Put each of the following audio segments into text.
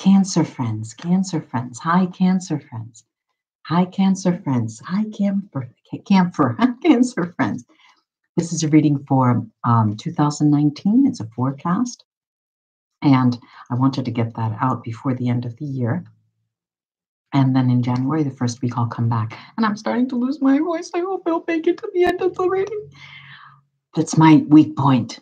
Cancer friends, Cancer friends. Hi, Cancer friends. Hi, Cancer friends. Hi, Cancer friends. This is a reading for 2019. It's a forecast. And I wanted to get that out before the end of the year. And then in January, the first week, I'll come back. And I'm starting to lose my voice. I hope I'll make it to the end of the reading. That's my weak point.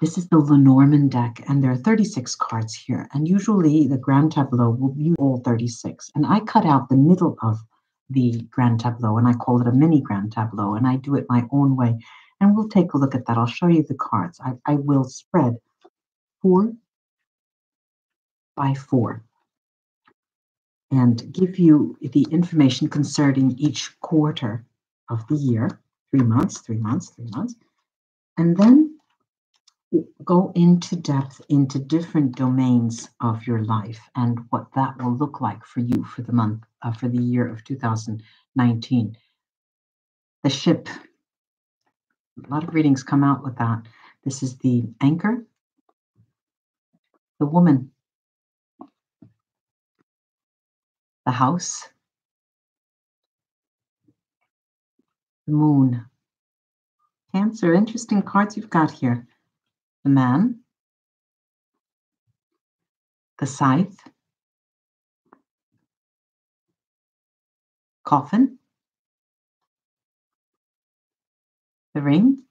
This is the Lenormand deck, and there are 36 cards here. And usually the Grand Tableau will be all 36. And I cut out the middle of the Grand Tableau, and I call it a mini Grand Tableau, and I do it my own way. And we'll take a look at that. I'll show you the cards. I will spread 4 by 4 and give you the information concerning each quarter of the year, 3 months, 3 months, 3 months, and then go into depth into different domains of your life and what that will look like for you for the month, for the year of 2019. The ship, a lot of readings come out with that. This is the anchor, the woman, the house, the moon. Cancer, interesting cards you've got here. The man, the scythe, coffin, the ring,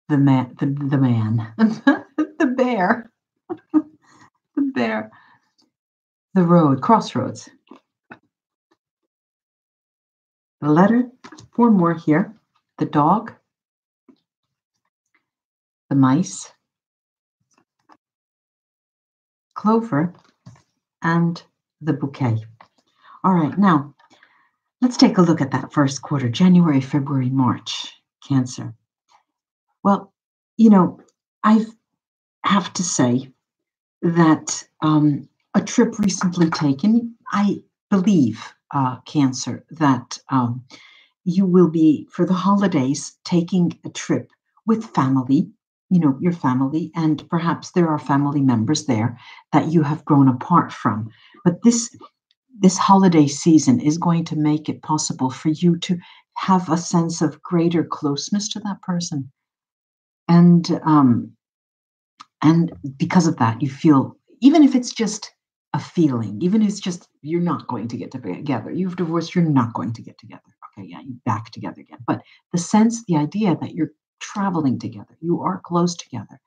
the man, the man, the bear, the bear, the road, crossroads, the letter, 4 more here, the dog, the mice, clover, and the bouquet. All right, now let's take a look at that first quarter, January, February, March, Cancer. Well, you know, I have to say that a trip recently taken, I believe, Cancer, that you will be, for the holidays, taking a trip with family, you know, your family, and perhaps there are family members there that you have grown apart from. But this holiday season is going to make it possible for you to have a sense of greater closeness to that person. And because of that, you feel, even if it's just a feeling, even if it's just you're not going to get together, you've divorced, you're not going to get together. Okay, yeah, you're back together again. But the sense, the idea that you're traveling together, you are close together,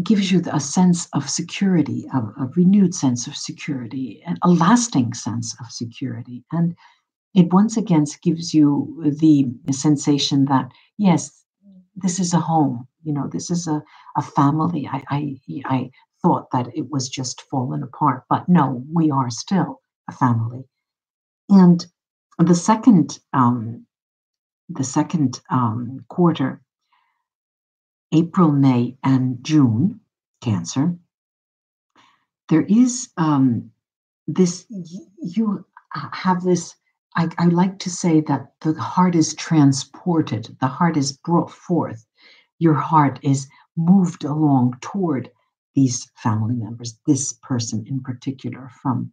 gives you a sense of security, a renewed sense of security, and a lasting sense of security. And it once again gives you the sensation that, yes, this is a home, you know, this is a family. I thought that it was just fallen apart, but no, we are still a family. And the second quarter, April, May, and June, Cancer, there is this, you have this, I like to say that the heart is transported, the heart is brought forth, your heart is moved along toward these family members, this person in particular, from,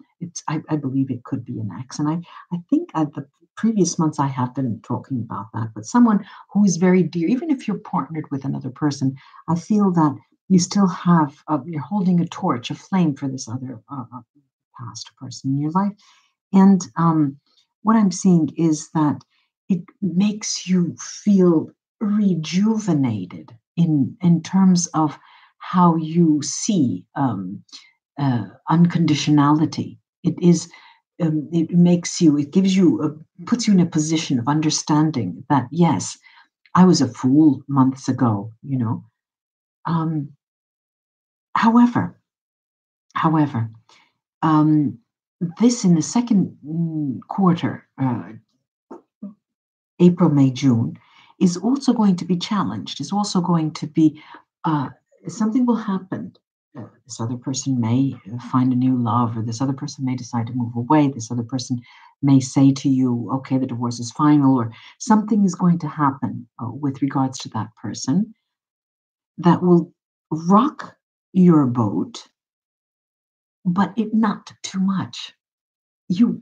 I believe it could be an ex. And I think the previous months I have been talking about that, but someone who is very dear, even if you're partnered with another person, I feel that you still have, you're holding a torch, a flame for this other past person in your life. And what I'm seeing is that it makes you feel rejuvenated in terms of how you see unconditionality. It is, it makes you, it gives you, puts you in a position of understanding that, yes, I was a fool months ago, you know. However, this in the second quarter, April, May, June, is also going to be challenged, is also going to be, something will happen. This other person may find a new love, or this other person may decide to move away. This other person may say to you, okay, the divorce is final, or something is going to happen with regards to that person that will rock your boat, but it not too much. You,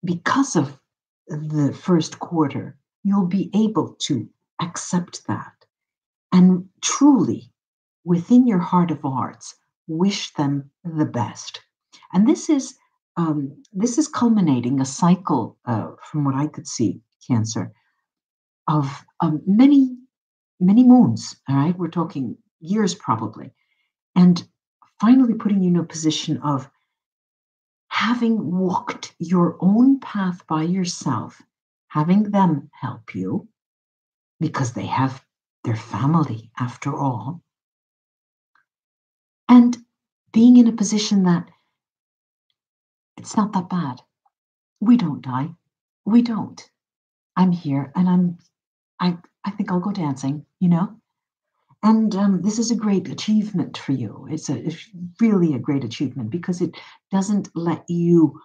because of the first quarter, you'll be able to accept that and truly, within your heart of hearts, wish them the best. And this is culminating a cycle, from what I could see, Cancer, of many many moons. All right, we're talking years probably, and finally putting you in a position of having walked your own path by yourself, having them help you because they have their family after all, and being in a position that it's not that bad. We don't die. We don't. I'm here and I think I'll go dancing, And this is a great achievement for you. It's really a great achievement because it doesn't let you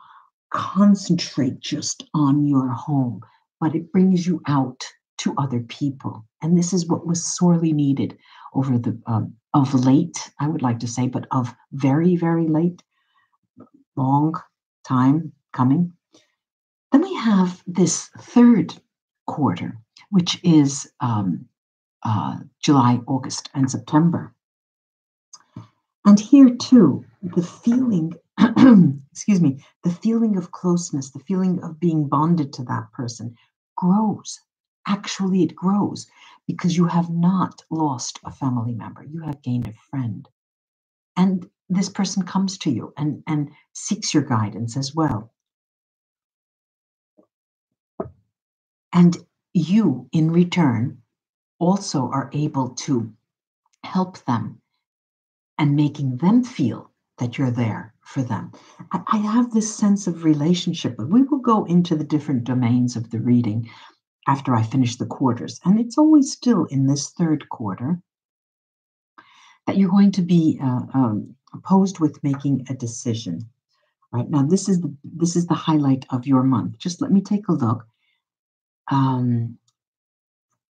concentrate just on your home, but it brings you out to other people. And this is what was sorely needed over the of late, I would like to say, but of very, very late, long time coming. Then we have this third quarter, which is July, August, and September. And here too, the feeling, excuse me, the feeling of closeness, the feeling of being bonded to that person grows. Actually, it grows because you have not lost a family member. You have gained a friend. And this person comes to you and seeks your guidance as well. And you, in return, also are able to help them and making them feel that you're there for them. I have this sense of relationship, but we will go into the different domains of the reading after I finish the quarters. And it's always still in this third quarter that you're going to be opposed with making a decision. Right now, this is the highlight of your month. Just let me take a look.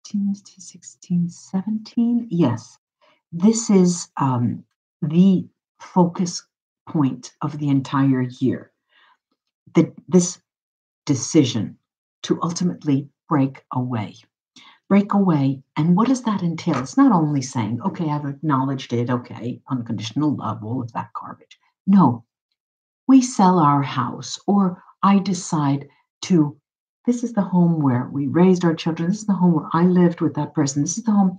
16, 17. Yes, this is the focus point of the entire year. This decision to ultimately break away. Break away. And what does that entail? It's not only saying, okay, I've acknowledged it, okay, unconditional love, all of that garbage. No, we sell our house, or I decide to, this is the home where we raised our children. This is the home where I lived with that person. This is the home.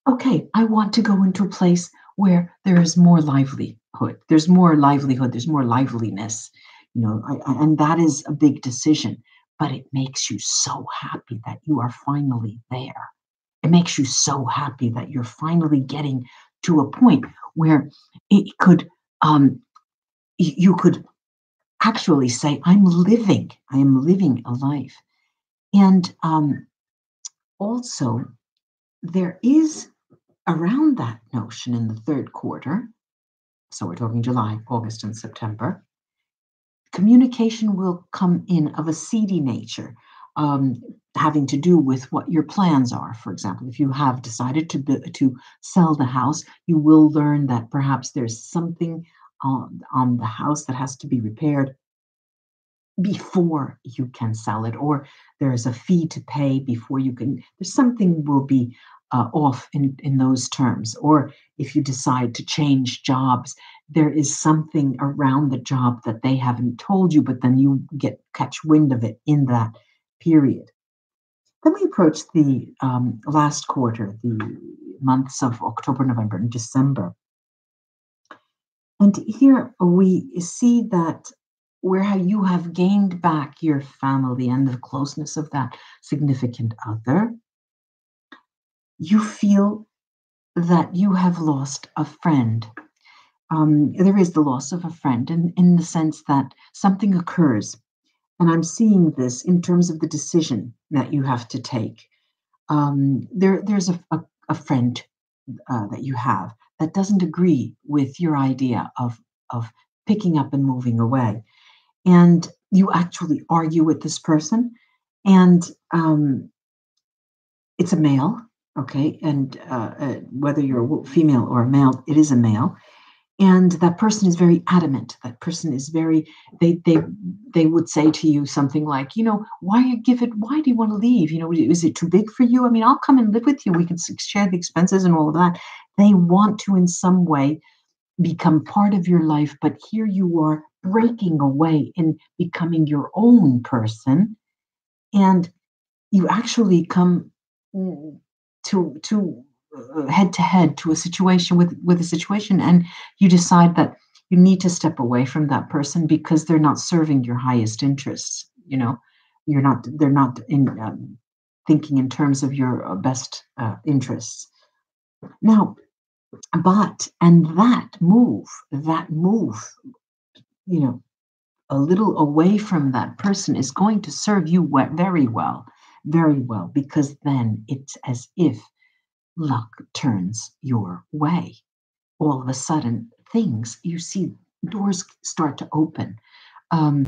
Okay, I want to go into a place where there is more livelihood. There's more livelihood. There's more liveliness. And that is a big decision. But it makes you so happy that you are finally there. It makes you so happy that you're finally getting to a point where it could, you could actually say, I am living a life. And also, there is around that notion in the third quarter, so we're talking July, August, and September, communication will come in of a seedy nature, having to do with what your plans are. For example, if you have decided to sell the house, you will learn that perhaps there's something on the house that has to be repaired before you can sell it, or there's a fee to pay before you can. There's something will be off in those terms. Or if you decide to change jobs, there is something around the job that they haven't told you, but then you catch wind of it in that period. Then we approach the last quarter, the months of October, November, and December. And here we see that where you have gained back your family and the closeness of that significant other, you feel that you have lost a friend. There is the loss of a friend in the sense that something occurs. And I'm seeing this in terms of the decision that you have to take. There's a friend that you have that doesn't agree with your idea of picking up and moving away. And you actually argue with this person. And it's a male. okay? And whether you're a female or a male, it is a male. And that person is very adamant. That person is very, they would say to you something like, why you give it, why do you want to leave? Is it too big for you? I mean, I'll come and live with you. We can share the expenses and all of that. They want to in some way become part of your life, but here you are breaking away and becoming your own person. And you actually come mm, to head to head to a situation with a situation, and you decide that you need to step away from that person because they're not serving your highest interests. They're not in thinking in terms of your best interests. Now, but and that move, you know a little away from that person is going to serve you very well, because then it's as if luck turns your way. All of a sudden, things you see, doors start to open. Um,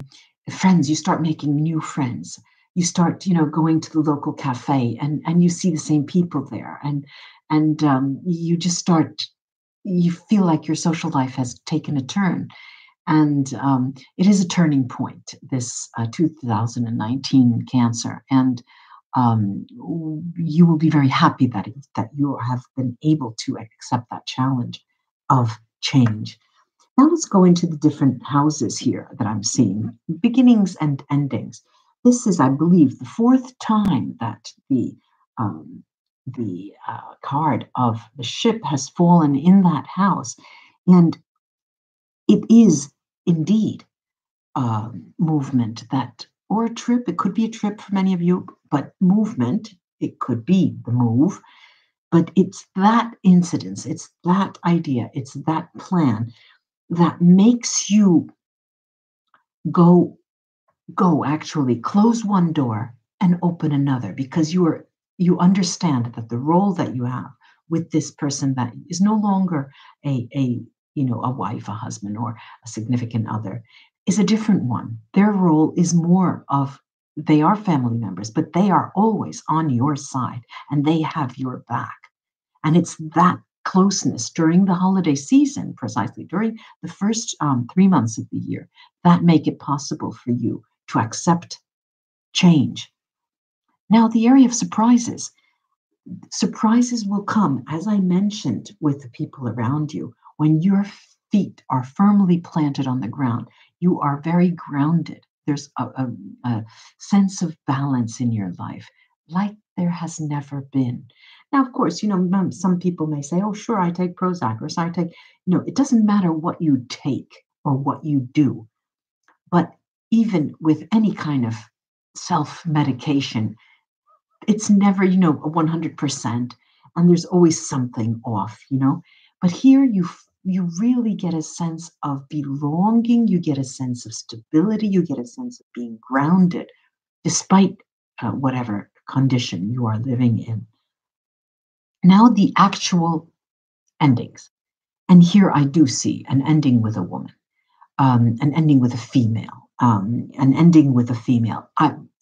Friends, you start making new friends. You start, going to the local cafe, and you see the same people there, and you just start. You feel like your social life has taken a turn, and it is a turning point, this 2019 Cancer. And you will be very happy that you have been able to accept that challenge of change. Now let's go into the different houses here that I'm seeing, beginnings and endings. This is, I believe, the fourth time that the card of the ship has fallen in that house, and it is indeed movement, that, or a trip. It could be a trip for many of you, but movement, it could be the move. But it's that incidence, it's that idea, it's that plan that makes you go actually close one door and open another, because you understand that the role that you have with this person that is no longer a wife, a husband, or a significant other, is a different one. Their role is more of, they are family members, but they are always on your side and they have your back. And it's that closeness during the holiday season, precisely during the first 3 months of the year, that make it possible for you to accept change. Now, the area of surprises. Surprises will come, as I mentioned, with the people around you. When your feet are firmly planted on the ground, you are very grounded. There's a sense of balance in your life, like there has never been. Now, of course, some people may say, oh, sure, I take Prozac, or so I take, it doesn't matter what you take or what you do. But even with any kind of self medication, it's never, a 100%, and there's always something off. But here you really get a sense of belonging, you get a sense of stability, you get a sense of being grounded despite whatever condition you are living in. Now, the actual endings. And here I do see an ending with a woman, an ending with a female, an ending with a female.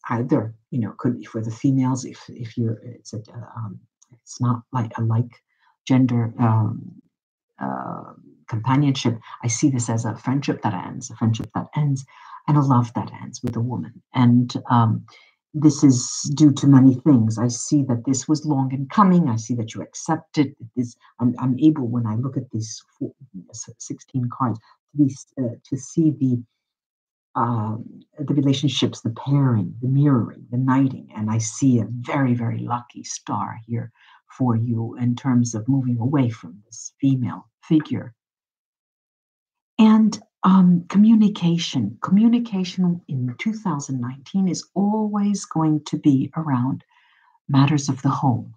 Either, could be for the females, if you're, it's not like a like gender companionship. I see this as a friendship that ends, and a love that ends with a woman. And this is due to many things. I see that this was long in coming. I see that you accepted this. I'm able, when I look at these 16 cards, to see the relationships, the pairing, the mirroring, the knighting, and I see a very, very lucky star here for you in terms of moving away from this female figure. And communication. Communication in 2019 is always going to be around matters of the home.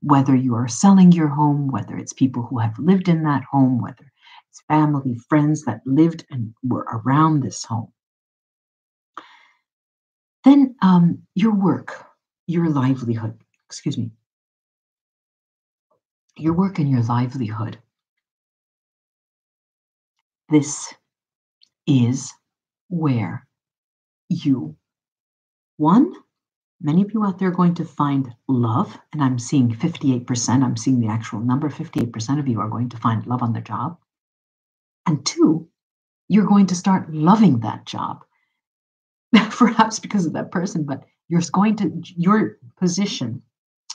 Whether you are selling your home, whether it's people who have lived in that home, whether it's family, friends that lived and were around this home. Then your work, your livelihood, excuse me, your work and your livelihood. This is where you, one, Many of you out there are going to find love, and I'm seeing 58%. I'm seeing the actual number. 58% of you are going to find love on the job. And two, you're going to start loving that job, perhaps because of that person, but your position,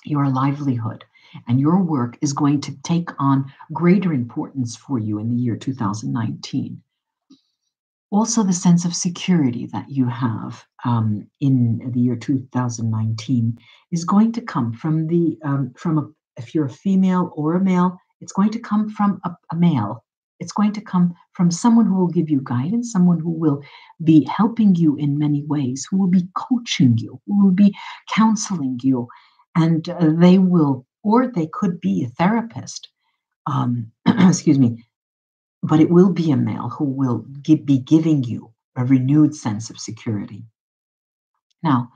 your livelihood, and your work is going to take on greater importance for you in the year 2019. Also, the sense of security that you have in the year 2019 is going to come from if you're a female or a male, it's going to come from a male. It's going to come from someone who will give you guidance, someone who will be helping you in many ways, who will be coaching you, who will be counseling you, and they will, or they could be a therapist. Excuse me, but it will be a male who will be giving you a renewed sense of security. Now,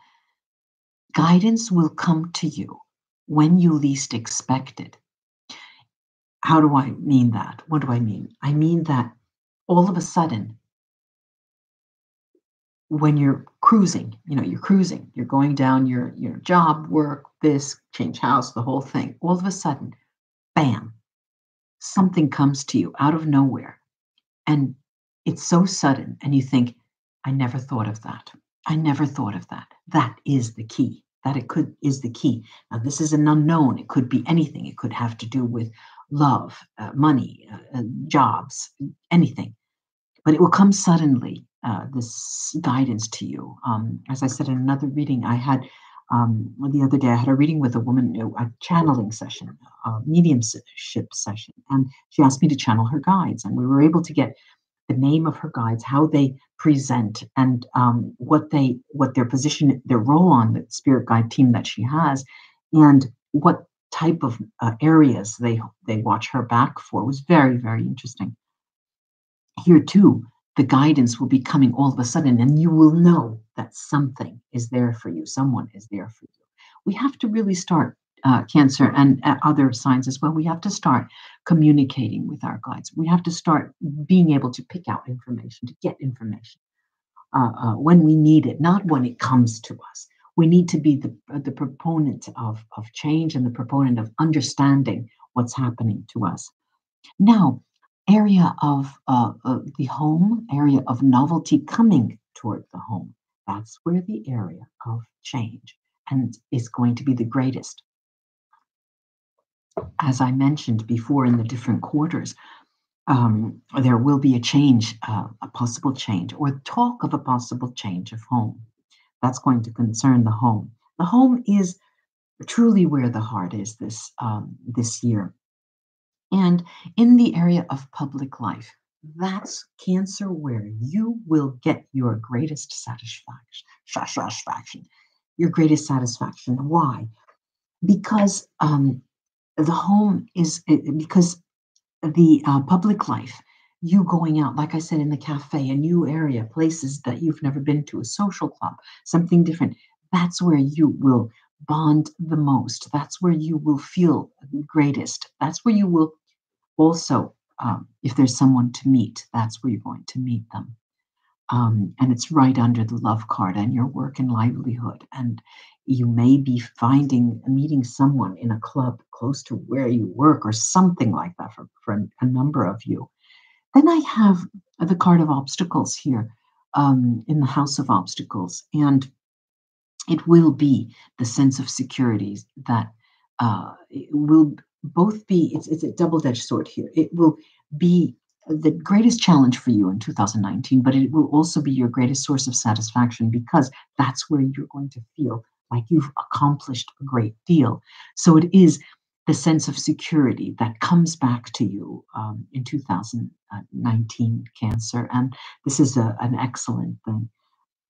guidance will come to you when you least expect it. How do I mean that? What do I mean? I mean that all of a sudden, when you're cruising, you're going down your job, work, this, change house, the whole thing. All of a sudden, bam, something comes to you out of nowhere. And it's so sudden, and you think, I never thought of that. I never thought of that. That is the key. Is the key. Now, this is an unknown. It could be anything. It could have to do with love, money, jobs, anything. But it will come suddenly, this guidance to you. As I said in another reading I had the other day, I had a reading with a woman, a channeling session, a mediumship session, and she asked me to channel her guides, and we were able to get the name of her guides, how they present, and what their position, their role on the spirit guide team that she has, and what type of areas they watch her back for. It was very, very interesting. Here too, the guidance will be coming all of a sudden, and you will know that something is there for you. Someone is there for you. We have to really start, Cancer and other signs as well. We have to start communicating with our guides. We have to start being able to pick out information, to get information when we need it, not when it comes to us. We need to be the proponent of change and the proponent of understanding what's happening to us. Now, area of the home, area of novelty coming toward the home. That's where the area of change and is going to be the greatest. As I mentioned before in the different quarters, there will be a change, a possible change, or talk of a possible change of home. That's going to concern the home. The home is truly where the heart is this year. And in the area of public life, that's Cancer where you will get your greatest satisfaction. Your greatest satisfaction. Why? Because the home because the public life, you going out, like I said, in the cafe, a new area, places that you've never been to, a social club, something different. That's where you will bond the most. That's where you will feel the greatest. That's where you will also, if there's someone to meet, that's where you're going to meet them. And it's right under the love card and your work and livelihood. And you may be meeting someone in a club close to where you work or something like that for a number of you. Then I have the card of obstacles here in the house of obstacles. And it will be the sense of security that it will both be, it's a double-edged sword here. It will be the greatest challenge for you in 2019, but it will also be your greatest source of satisfaction because that's where you're going to feel like you've accomplished a great deal. So it is the sense of security that comes back to you in 2019, Cancer, and this is an excellent thing.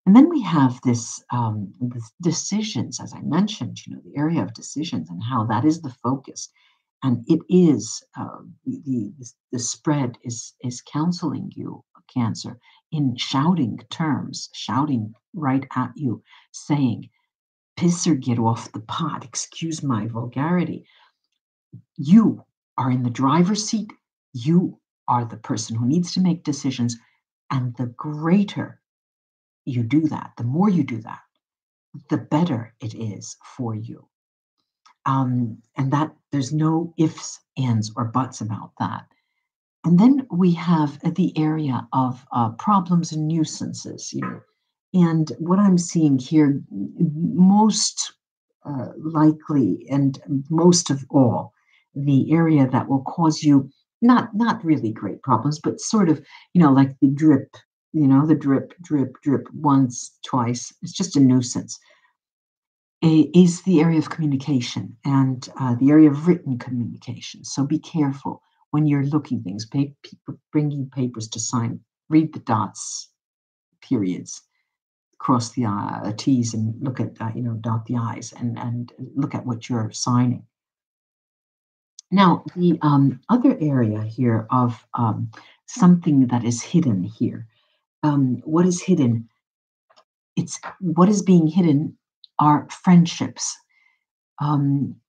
And then we have this decisions, as I mentioned, the area of decisions and how that is the focus. And it is the spread is counseling you, Cancer, in shouting terms, shouting right at you, saying, piss or get off the pot, excuse my vulgarity. You are in the driver's seat. You are the person who needs to make decisions. And the greater you do that, the more you do that, the better it is for you. And that there's no ifs, ands, or buts about that. And then we have the area of problems and nuisances, And what I'm seeing here, most likely and most of all, the area that will cause you not really great problems, but sort of, like the drip, the drip, drip, drip once, twice. It's just a nuisance. Is the area of communication and the area of written communication. So be careful when you're looking things. People bring you papers to sign. Read the dots, periods, cross the T's, and look at dot the I's, and look at what you're signing. Now, the other area here of something that is hidden here. What is hidden? It's what is being hidden are friendships.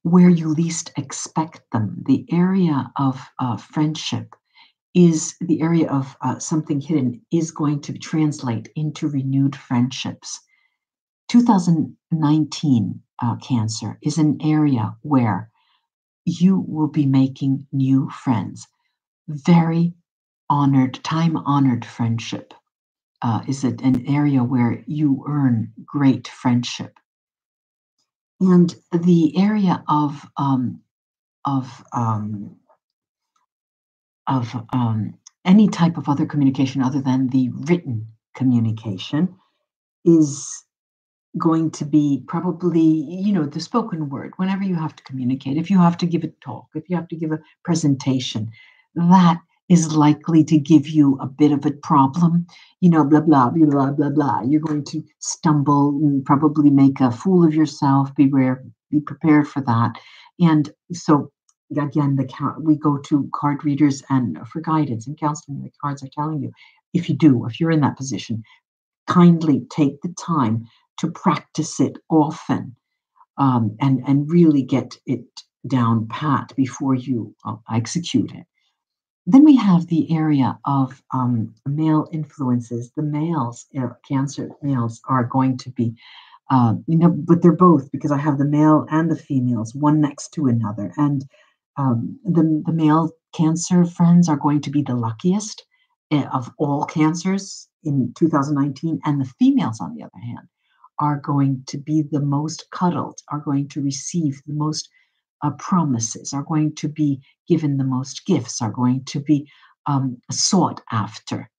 Where you least expect them. The area of friendship is the area of something hidden is going to translate into renewed friendships. 2019 Cancer is an area where you will be making new friends. Very honored, time-honored friendship is an area where you earn great friendship. And the area of any type of other communication other than the written communication is going to be probably, the spoken word. Whenever you have to communicate, if you have to give a talk, if you have to give a presentation, that is likely to give you a bit of a problem. Blah, blah, blah, blah, blah, blah. You're going to stumble and probably make a fool of yourself. Be prepared for that. And so, again, we go to card readers and for guidance and counseling. The cards are telling you, if you're in that position, kindly take the time to practice it often, and really get it down pat before you execute it. Then we have the area of male influences. The males, Cancer males, are going to be, but they're both, because I have the male and the females, one next to another. And the male Cancer friends are going to be the luckiest of all Cancers in 2019. And the females, on the other hand, are going to be the most cuddled, are going to receive the most promises, are going to be given the most gifts, are going to be sought after.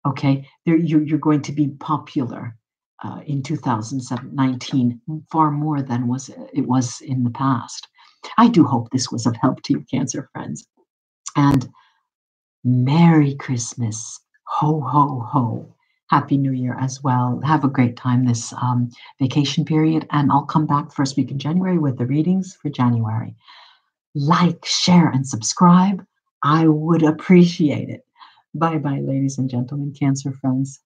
Okay, you're going to be popular in 2019 far more than it was in the past. I do hope this was of help to you, Cancer friends. And Merry Christmas. Ho, ho, ho. Happy New Year as well. Have a great time this vacation period. And I'll come back first week in January with the readings for January. Like, share, and subscribe. I would appreciate it. Bye-bye, ladies and gentlemen, Cancer friends.